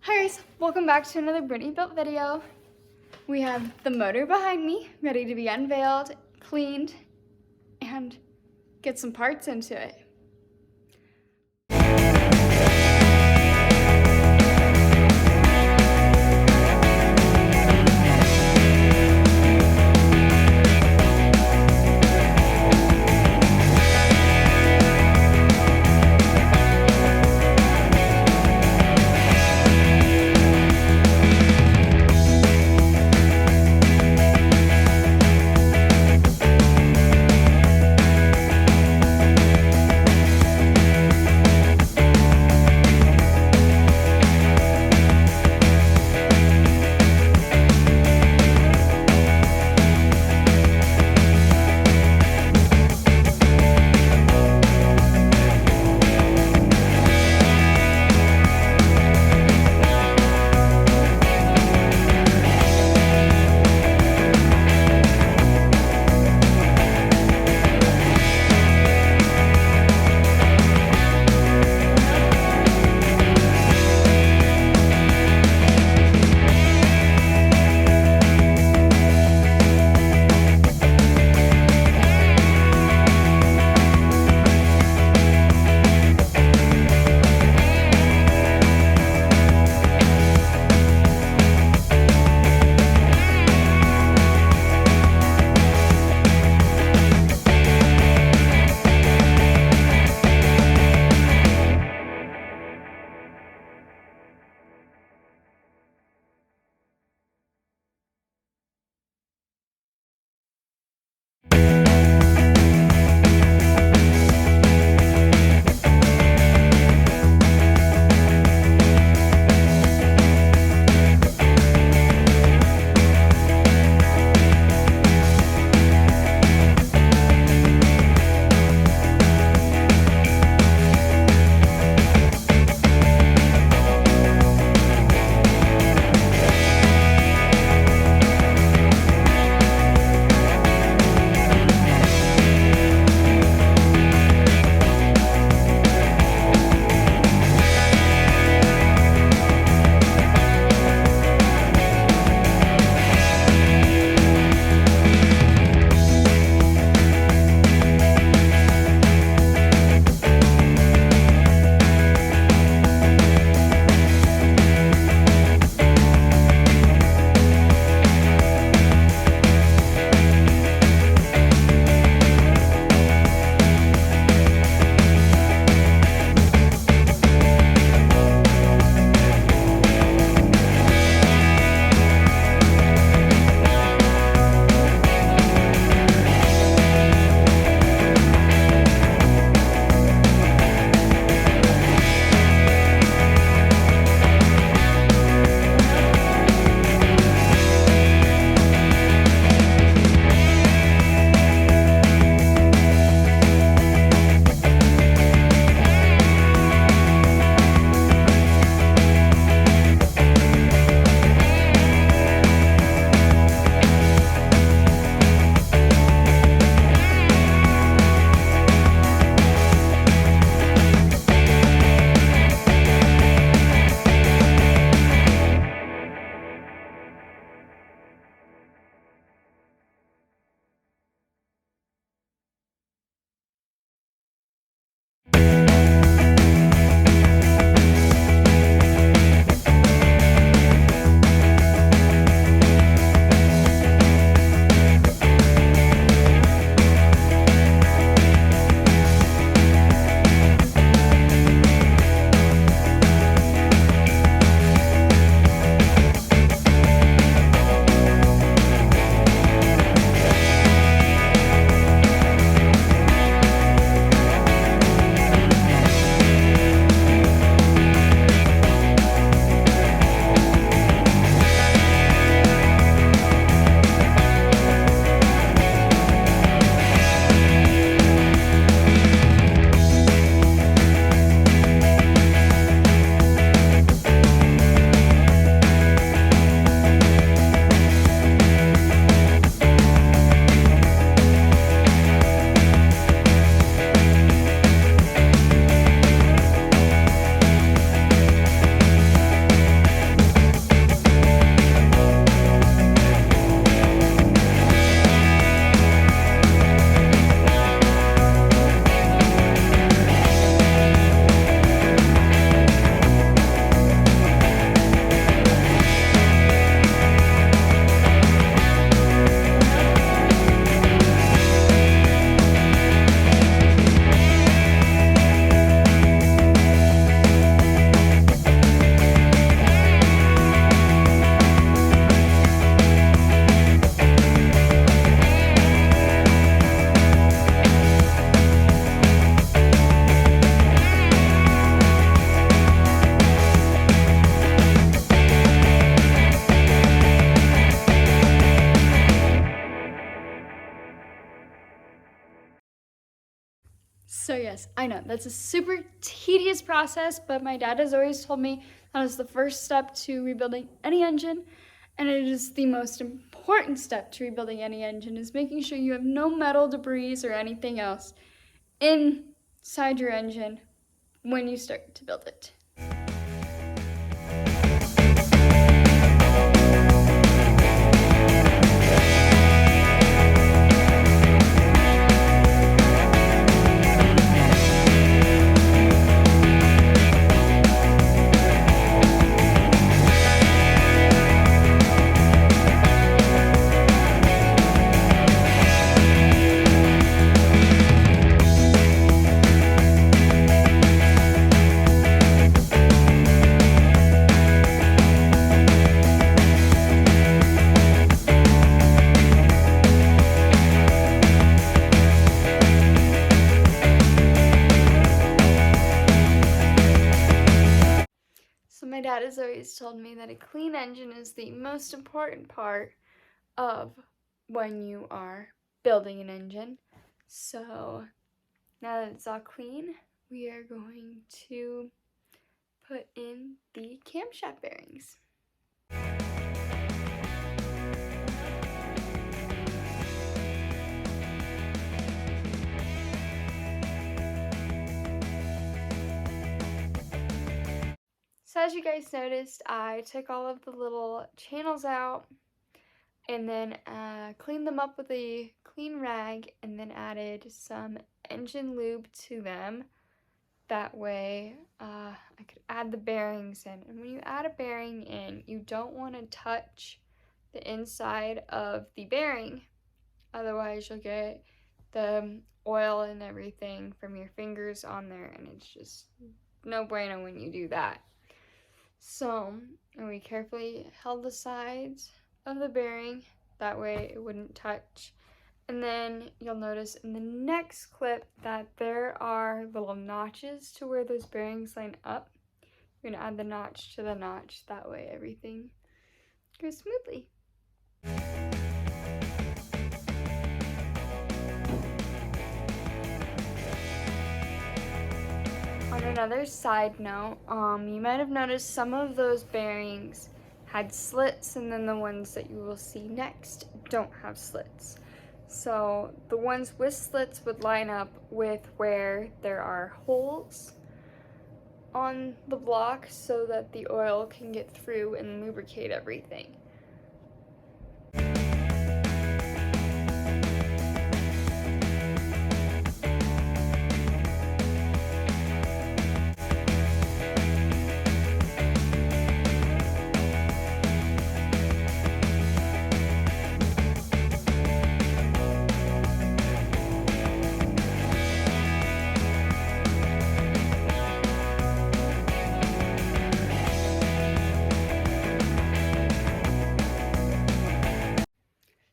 Hi guys, welcome back to another Brittany Built video. We have the motor behind me, ready to be unveiled, cleaned, and get some parts into it. yes, I know that's a super tedious process, but my dad has always told me that is the first step to rebuilding any engine, and it is the most important step to rebuilding any engine, is making sure you have no metal debris or anything else inside your engine when you start to build it. So my dad has always told me that a clean engine is the most important part of when you are building an engine. So now that it's all clean, we are going to put in the camshaft bearings. So as you guys noticed, I took all of the little channels out and then cleaned them up with a clean rag and then added some engine lube to them. That way I could add the bearings in. And when you add a bearing in, you don't want to touch the inside of the bearing. Otherwise you'll get the oil and everything from your fingers on there, and it's just no bueno when you do that. So, and we carefully held the sides of the bearing, that way it wouldn't touch. And then you'll notice in the next clip that there are little notches to where those bearings line up. You're gonna add the notch to the notch, that way everything goes smoothly. On another side note, you might have noticed some of those bearings had slits, and then the ones that you will see next don't have slits. So the ones with slits would line up with where there are holes on the block so that the oil can get through and lubricate everything.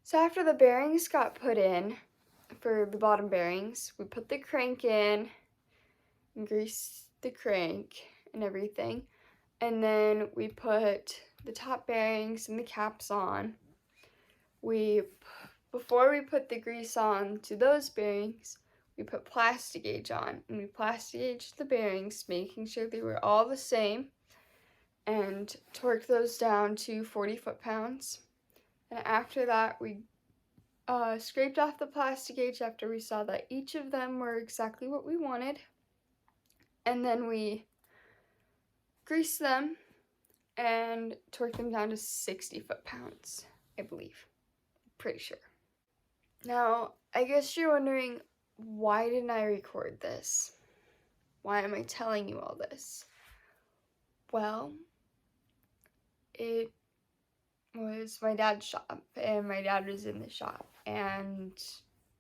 So after the bearings got put in, for the bottom bearings, we put the crank in, and greased the crank and everything, and then we put the top bearings and the caps on. Before we put the grease on to those bearings, we put Plastigauge on, and we Plastigauged the bearings, making sure they were all the same, and torqued those down to 40 foot-pounds. And after that, we scraped off the Plastigauge after we saw that each of them were exactly what we wanted. And then we greased them and torqued them down to 60 foot-pounds, I believe. Pretty sure. Now, I guess you're wondering, why didn't I record this? Why am I telling you all this? Well, it was my dad's shop, and my dad was in the shop, and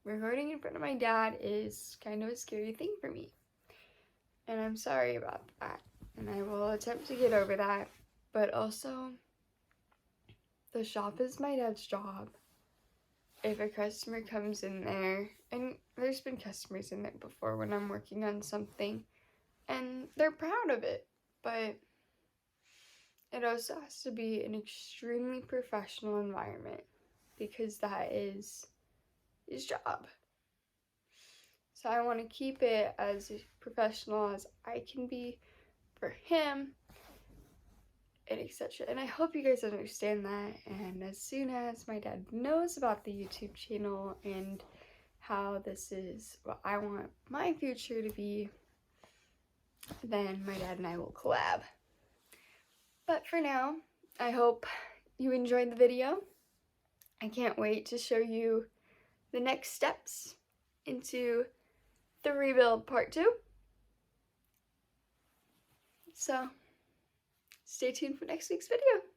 recording in front of my dad is kind of a scary thing for me, and I'm sorry about that, and I will attempt to get over that. But also, the shop is my dad's job. If a customer comes in there, and there's been customers in there before when I'm working on something, and they're proud of it, but it also has to be an extremely professional environment, because that is his job. So I want to keep it as professional as I can be for him, and etc. And I hope you guys understand that. And as soon as my dad knows about the YouTube channel and how this is what I want my future to be, then my dad and I will collab. But for now, I hope you enjoyed the video. I can't wait to show you the next steps into the rebuild part 2. So stay tuned for next week's video.